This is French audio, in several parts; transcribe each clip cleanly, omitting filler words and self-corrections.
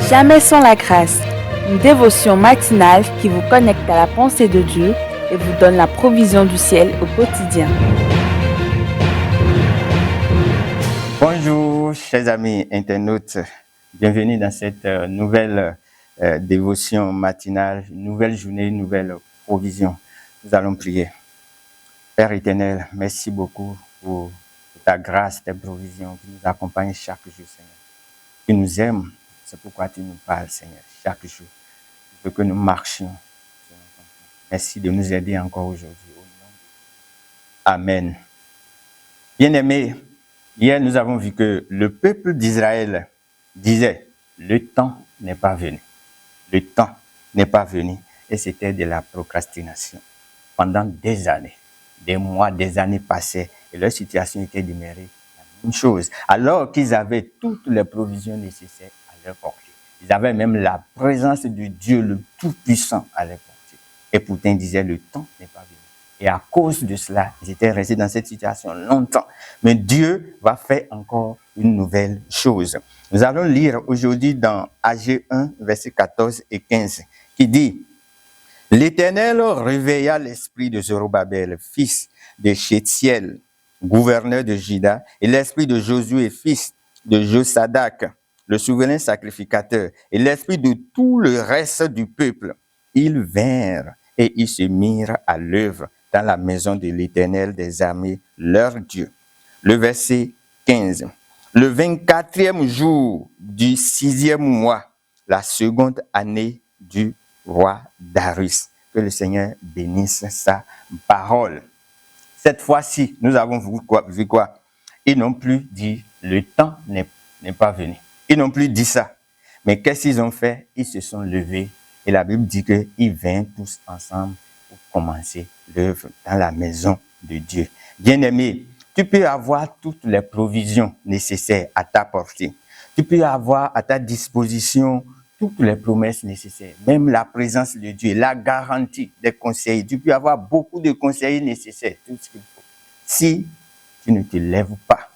Jamais sans la grâce, une dévotion matinale qui vous connecte à la pensée de Dieu et vous donne la provision du ciel au quotidien. Bonjour chers amis internautes, bienvenue dans cette nouvelle dévotion matinale, nouvelle journée, nouvelle provision. Nous allons prier. Père éternel, merci beaucoup pour ta grâce, tes provisions qui nous accompagnent chaque jour, Seigneur. Tu nous aimes, c'est pourquoi tu nous parles, Seigneur, chaque jour. Tu veux que nous marchions. Merci de nous aider encore aujourd'hui. Amen. Bien-aimés, hier nous avons vu que le peuple d'Israël disait « Le temps n'est pas venu. Le temps n'est pas venu. » Et c'était de la procrastination. Pendant des années, des mois, des années passaient et leur situation était demeurée la même chose. Alors qu'ils avaient toutes les provisions nécessaires à leur portée. Ils avaient même la présence de Dieu le Tout-Puissant à leur portée. Et pourtant ils disaient « Le temps n'est pas venu. » Et à cause de cela, ils étaient restés dans cette situation longtemps. Mais Dieu va faire encore une nouvelle chose. Nous allons lire aujourd'hui dans Agé 1, versets 14 et 15, qui dit « L'Éternel réveilla l'esprit de Zorobabel, fils de Shétiel, gouverneur de Juda, et l'esprit de Josué, fils de Josadak, le souverain sacrificateur, et l'esprit de tout le reste du peuple. Ils vinrent et ils se mirent à l'œuvre dans la maison de l'Éternel des armées, leur Dieu. » Le verset 15. Le 24e jour du 6e mois, la seconde année du roi Darius. Que le Seigneur bénisse sa parole. Cette fois-ci, nous avons vu quoi? Ils n'ont plus dit « le temps n'est pas venu ». Ils n'ont plus dit ça. Mais qu'est-ce qu'ils ont fait? Ils se sont levés et la Bible dit qu'ils vinrent tous ensemble pour commencer l'œuvre dans la maison de Dieu. Bien-aimé, tu peux avoir toutes les provisions nécessaires à ta portée. Tu peux avoir à ta disposition toutes les promesses nécessaires, même la présence de Dieu, la garantie des conseils. Tu peux avoir beaucoup de conseils nécessaires, tout ce qu'il faut. Si tu ne te lèves pas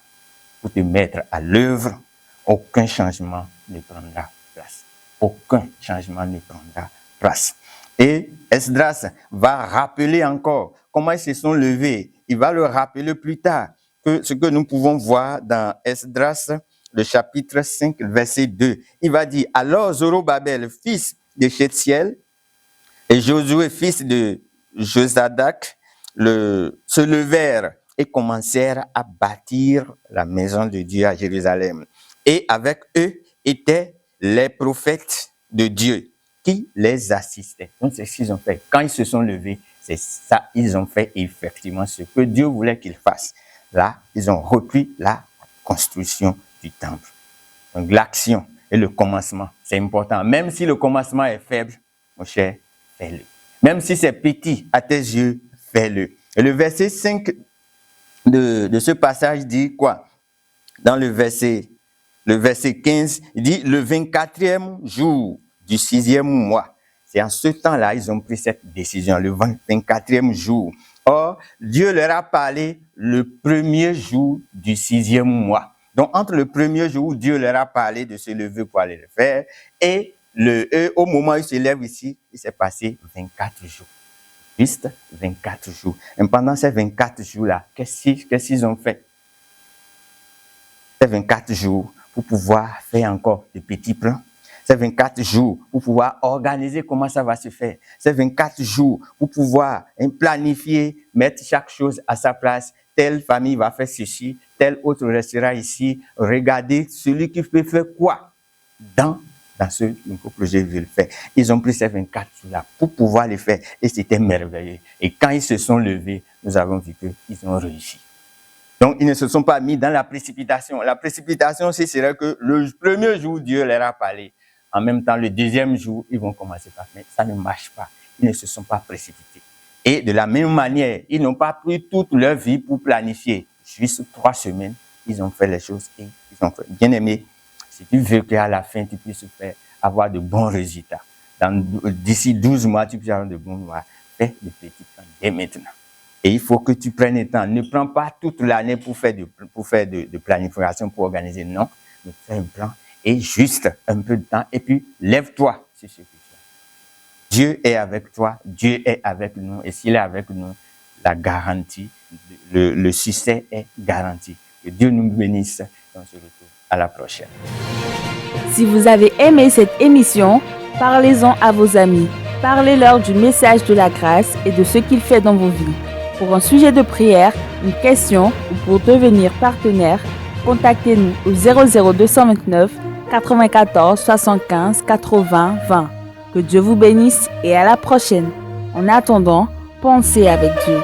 pour te mettre à l'œuvre, aucun changement ne prendra place. Aucun changement ne prendra place. Et Esdras va rappeler encore comment ils se sont levés. Il va le rappeler plus tard que ce que nous pouvons voir dans Esdras, le chapitre 5, verset 2. Il va dire, alors Zorobabel, fils de Shétiel, et Josué, fils de Josadak, se levèrent et commencèrent à bâtir la maison de Dieu à Jérusalem. Et avec eux étaient les prophètes de Dieu qui les assistaient. Donc, c'est ce qu'ils ont fait. Quand ils se sont levés, c'est ça, ils ont fait effectivement ce que Dieu voulait qu'ils fassent. Là, ils ont repris la construction du temple. Donc, l'action et le commencement, c'est important. Même si le commencement est faible, mon cher, fais-le. Même si c'est petit à tes yeux, fais-le. Et le verset 5 de ce passage dit quoi? Dans le verset 15, il dit le 24e jour du 6e mois. C'est en ce temps-là, ils ont pris cette décision, le 24e jour. Or, Dieu leur a parlé le premier jour du 6e mois. Donc, entre le premier jour où Dieu leur a parlé de se lever pour aller le faire et au moment où ils se lèvent ici, il s'est passé 24 jours. Juste 24 jours. Et pendant ces 24 jours-là, qu'est-ce qu'ils ont fait? Ces 24 jours pour pouvoir faire encore de petits plans. Ces 24 jours pour pouvoir organiser comment ça va se faire. Ces 24 jours pour pouvoir planifier, mettre chaque chose à sa place. Telle famille va faire ceci, tel autre restera ici. Regardez celui qui peut faire quoi dans ce nouveau projet qu'ils veulent faire. Ils ont pris ces 24 jours-là pour pouvoir le faire et c'était merveilleux. Et quand ils se sont levés, nous avons vu qu'ils ont réussi. Donc, ils ne se sont pas mis dans la précipitation. La précipitation, ce serait que le premier jour, Dieu leur a parlé. En même temps, le deuxième jour, ils vont commencer par faire. Ça ne marche pas. Ils ne se sont pas précipités. Et de la même manière, ils n'ont pas pris toute leur vie pour planifier. Juste 3 semaines, ils ont fait les choses et ils ont fait. Bien aimé, si tu veux qu'à la fin, tu puisses avoir de bons résultats. D'ici 12 mois, tu puisses avoir de bons mois. Fais de petits plans dès maintenant. Et il faut que tu prennes le temps. Ne prends pas toute l'année pour faire de planification, pour organiser. Non, mais fais un plan et juste un peu de temps et puis lève-toi sur ce que tu as. Dieu est avec toi, Dieu est avec nous et s'il est avec nous, la garantie, le succès est garanti. Que Dieu nous bénisse et on se retrouve à la prochaine. Si vous avez aimé cette émission, parlez-en à vos amis. Parlez-leur du message de la grâce et de ce qu'il fait dans vos vies. Pour un sujet de prière, une question ou pour devenir partenaire, contactez-nous au 00229 94 75 80 20. Que Dieu vous bénisse et à la prochaine. En attendant, pensez avec Dieu.